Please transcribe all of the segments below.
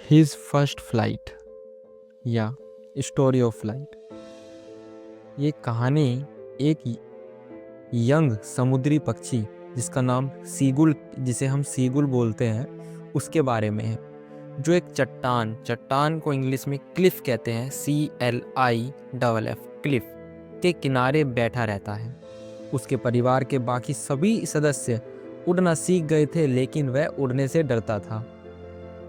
His first flight या story of flight. ये कहानी एक यंग समुद्री पक्षी जिसका नाम सीगुल, जिसे हम सीगुल बोलते हैं, उसके बारे में है, जो एक चट्टान को इंग्लिश में क्लिफ कहते हैं, CLIFF, क्लिफ के किनारे बैठा रहता है। उसके परिवार के बाकी सभी सदस्य उड़ना सीख गए थे, लेकिन वह उड़ने से डरता था।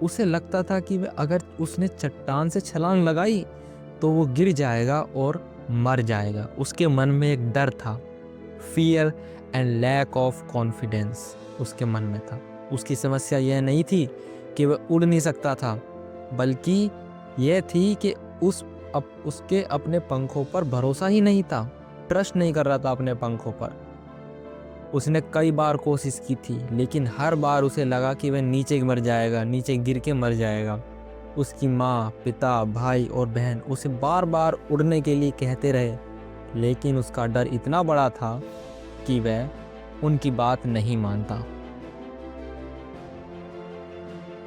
उसे लगता था कि वह अगर उसने चट्टान से छलांग लगाई तो वो गिर जाएगा और मर जाएगा। उसके मन में एक डर था, fear and lack of confidence उसके मन में था। उसकी समस्या यह नहीं थी कि वह उड़ नहीं सकता था, बल्कि यह थी कि उसके अपने पंखों पर भरोसा ही नहीं था, ट्रस्ट नहीं कर रहा था अपने पंखों पर। उसने कई बार कोशिश की थी, लेकिन हर बार उसे लगा कि वह नीचे मर जाएगा, नीचे गिर के मर जाएगा। उसकी माँ, पिता, भाई और बहन उसे बार बार उड़ने के लिए कहते रहे, लेकिन उसका डर इतना बड़ा था कि वह उनकी बात नहीं मानता।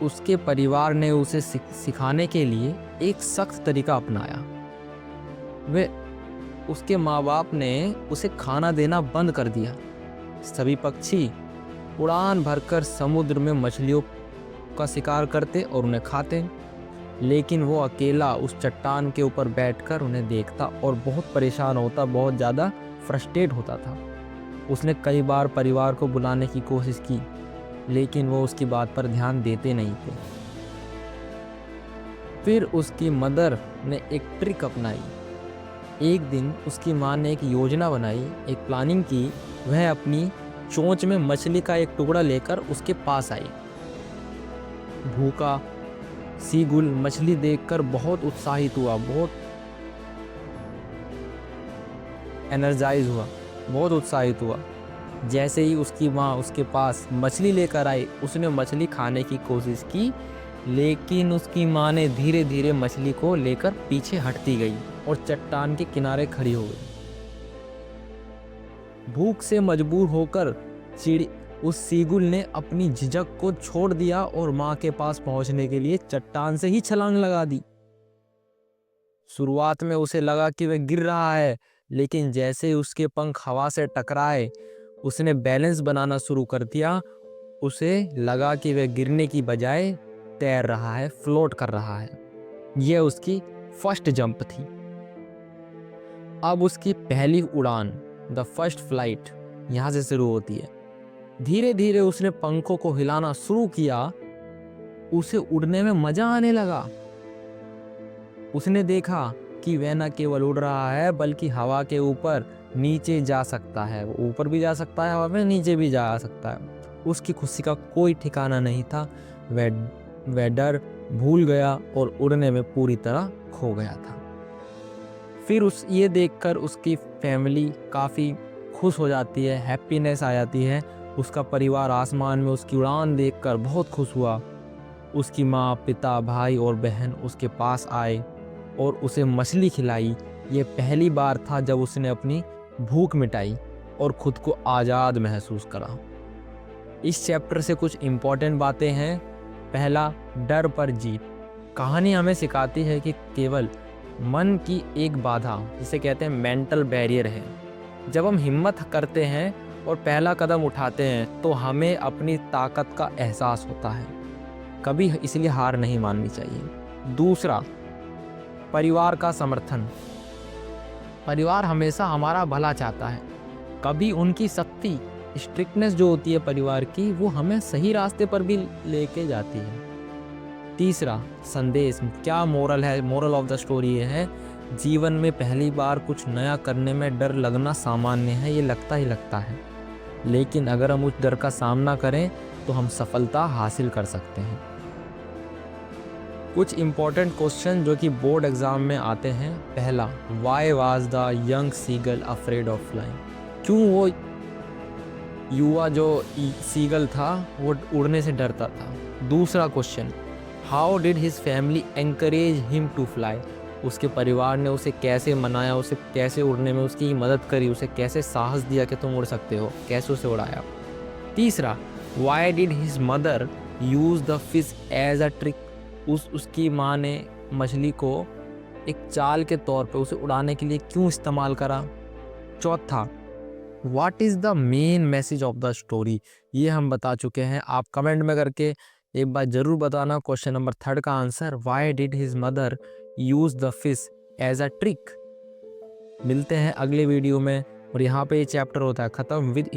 उसके परिवार ने उसे सिखाने के लिए एक सख्त तरीका अपनाया। उसके माँ बाप ने उसे खाना देना बंद कर दिया। सभी पक्षी उड़ान भरकर समुद्र में मछलियों का शिकार करते और उन्हें खाते, लेकिन वो अकेला उस चट्टान के ऊपर बैठकर उन्हें देखता और बहुत परेशान होता, बहुत ज़्यादा फ्रस्ट्रेट होता था। उसने कई बार परिवार को बुलाने की कोशिश की, लेकिन वो उसकी बात पर ध्यान देते नहीं थे। फिर उसकी मदर ने एक ट्रिक अपनाई। एक दिन उसकी माँ ने एक योजना बनाई, एक प्लानिंग की। वह अपनी चोंच में मछली का एक टुकड़ा लेकर उसके पास आई। भूखा सीगुल मछली देखकर बहुत उत्साहित हुआ, बहुत एनर्जाइज हुआ, बहुत उत्साहित हुआ। जैसे ही उसकी माँ उसके पास मछली लेकर आई, उसने मछली खाने की कोशिश की, लेकिन उसकी माँ ने धीरे धीरे मछली को लेकर पीछे हटती गई और चट्टान के किनारे खड़ी हो गई। भूख से मजबूर होकर उस सीगुल ने अपनी झिझक को छोड़ दिया और माँ के पास पहुंचने के लिए चट्टान से ही छलांग लगा दी। शुरुआत में उसे लगा कि वह गिर रहा है, लेकिन जैसे ही उसके पंख हवा से टकराए, उसने बैलेंस बनाना शुरू कर दिया। उसे लगा कि वह गिरने की बजाय तैर रहा है, फ्लोट कर रहा है। यह उसकी फर्स्ट जंप थी। अब उसकी पहली उड़ान, द फर्स्ट फ्लाइट, यहाँ से शुरू होती है। धीरे धीरे उसने पंखों को हिलाना शुरू किया। उसे उड़ने में मजा आने लगा। उसने देखा कि वह न केवल उड़ रहा है, बल्कि हवा के ऊपर नीचे जा सकता है। वो ऊपर भी जा सकता है, हवा में नीचे भी जा सकता है। उसकी खुशी का कोई ठिकाना नहीं था। वह डर भूल गया और उड़ने में पूरी तरह खो गया था। फिर ये देखकर उसकी फैमिली काफ़ी खुश हो जाती है, हैप्पीनेस आ जाती है। उसका परिवार आसमान में उसकी उड़ान देखकर बहुत खुश हुआ। उसकी माँ, पिता, भाई और बहन उसके पास आए और उसे मछली खिलाई। ये पहली बार था जब उसने अपनी भूख मिटाई और खुद को आज़ाद महसूस करा। इस चैप्टर से कुछ इम्पोर्टेंट बातें हैं। पहला, डर पर जीत। कहानी हमें सिखाती है कि केवल मन की एक बाधा, जिसे कहते हैं मेंटल बैरियर है। जब हम हिम्मत करते हैं और पहला कदम उठाते हैं तो हमें अपनी ताकत का एहसास होता है। कभी इसलिए हार नहीं माननी चाहिए। दूसरा, परिवार का समर्थन। परिवार हमेशा हमारा भला चाहता है। कभी उनकी सख्ती, स्ट्रिक्टनेस जो होती है परिवार की, वो हमें सही रास्ते पर भी लेके जाती है। तीसरा, संदेश। क्या मोरल है? मोरल ऑफ द स्टोरी ये है, जीवन में पहली बार कुछ नया करने में डर लगना सामान्य है, ये लगता ही लगता है। लेकिन अगर हम उस डर का सामना करें तो हम सफलता हासिल कर सकते हैं। कुछ इम्पोर्टेंट क्वेश्चन जो कि बोर्ड एग्जाम में आते हैं। पहला, why was the young seagull afraid of flying? क्यों वो युवा जो सीगल था वो उड़ने से डरता था? दूसरा question, how did his family encourage him to fly? उसके परिवार ने उसे कैसे मनाया, उसे कैसे उड़ने में उसकी मदद करी, उसे कैसे साहस दिया कि तुम उड़ सकते हो, कैसे उसे उड़ाया? तीसरा, why did his mother use the fish as a trick? उसकी माँ ने मछली को एक चाल के तौर पे उसे उड़ाने के लिए क्यों इस्तेमाल करा। चौथा, what is the main message of the story, ये हम बता चुके हैं। आप कमेंट में करके एक बार जरूर बताना। क्वेश्चन नंबर 3 का answer, why did his mother use the fish as a trick. मिलते हैं अगले वीडियो में और यहाँ पे ये चैप्टर होता है खत्म विद